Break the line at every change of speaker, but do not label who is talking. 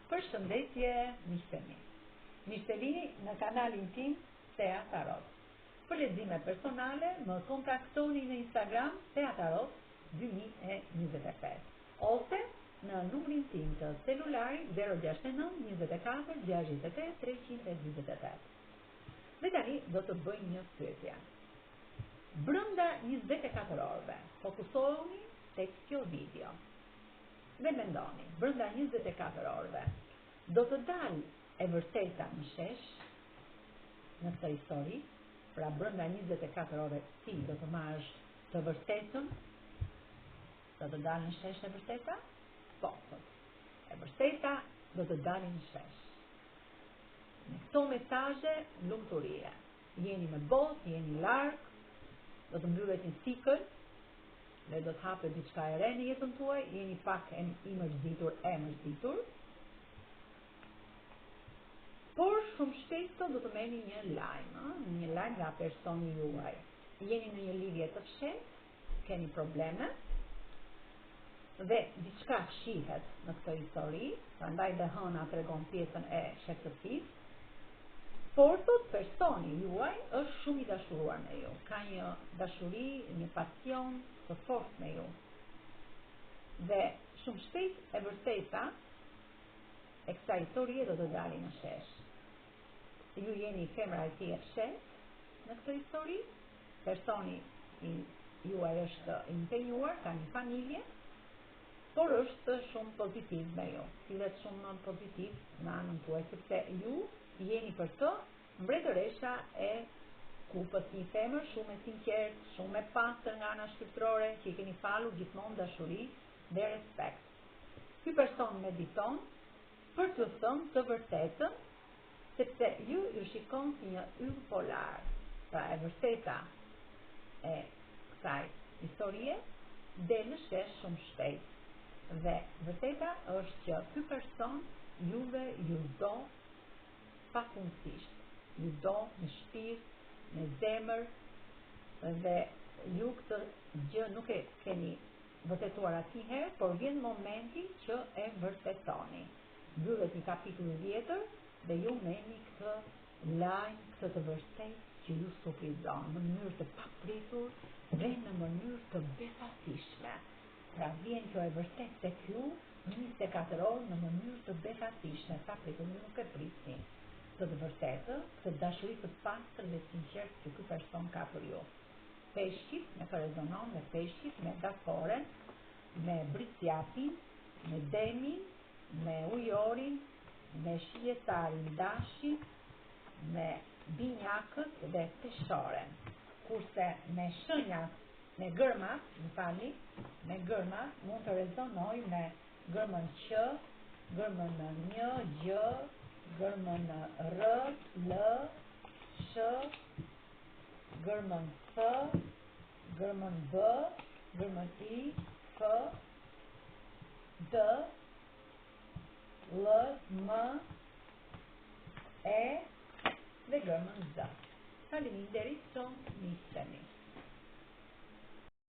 Përshëndetje, miqtemi. Miqtemi në kanalin tim Thea Tarot. Për lexime personale, më kontaktoni në Instagram Thea Tarot 2025 ose në numrin tim të celularit 069 24 68 328. Dhe tani do të bëj një pyetje. Brenda 24 orëve, fokusohuni tek kjo video. Dhe mendoni, brenda 24 orëve, do të dalë e vërteta në shesh në këtë histori, pra brenda 24 orëve ti do të marrësh të vërtetën, do të dalë në shesh e vërteta? Po, e vërteta do të dalë në shesh. Në këto mesazhe lumturie, jeni me botë, jeni larg, do të mbyllet një cikël, dhe do të hapë diçka e re në jetën tuaj, jeni pak i mërzditur, por shumë shpejt do të merrni një lajm nga personi juaj. Jeni në një lidhje të fshehtë, keni probleme, dhe diçka shihet në këtë histori, prandaj dhe hëna tregon pjesën e sheftësisë, por personi juaj është shumë i dashuruar me ju, ka një dashuri, një pasion të fortë me ju. Dhe shumë shpejt e vërteta e kësaj historie do të dalë në shesh. Ju jeni femra e tij e fshehtë në këtë histori, personi juaj është i impenjuar, ka një familje, por është shumë pozitiv me ju, sillet shumë pozitiv në anën tuaj, sepse ju jeni për të mbretëresha e kupës, një femër shumë e sinqertë, shumë e pastër nga ana shpirtërore, që i keni falur gjithmonë dashuri dhe respekt. Ky person mediton për të thënë të vërtetën, sepse ju shikon si një yll polar, pra e vërteta e kësaj historie del në shesh shumë shpejt. Dhe vërteta është që ky person juve ju do pafundësisht, ju do në shpirt, në zemër, dhe ju këtë gjë nuk e keni vërtetuar asnjëherë, por vjen momenti që e vërtetoni. Mbyllet një kapitull i vjetër dhe ju merrni këtë lajm, këtë të vërtetë që ju surprizon në mënyrë të papritur dhe në mënyrë të befasishme. Pra vjen kjo e vërtetë tek ju në 24 orë në mënyrë të befasishme, papritur, nuk e prisni këtë vërtetë, këtë dashuri të pastër dhe sinqertë që ky person ka për ju. Peshqit me të rezonon, me peshqit, me dakoren, me britsjapin, me demin, me ujorin, me shijetarin dashin, me binjakët dhe peshoren. Kurse me shënjat, me gërmat mund të rezonoj me gërmën q, gërmën një, gjë, gërmën r, l, sh, gërmën f, gërmën b, gërmën i, f, d, l, m, e dhe gërmën z. Faleminderit shumë, miqtemi.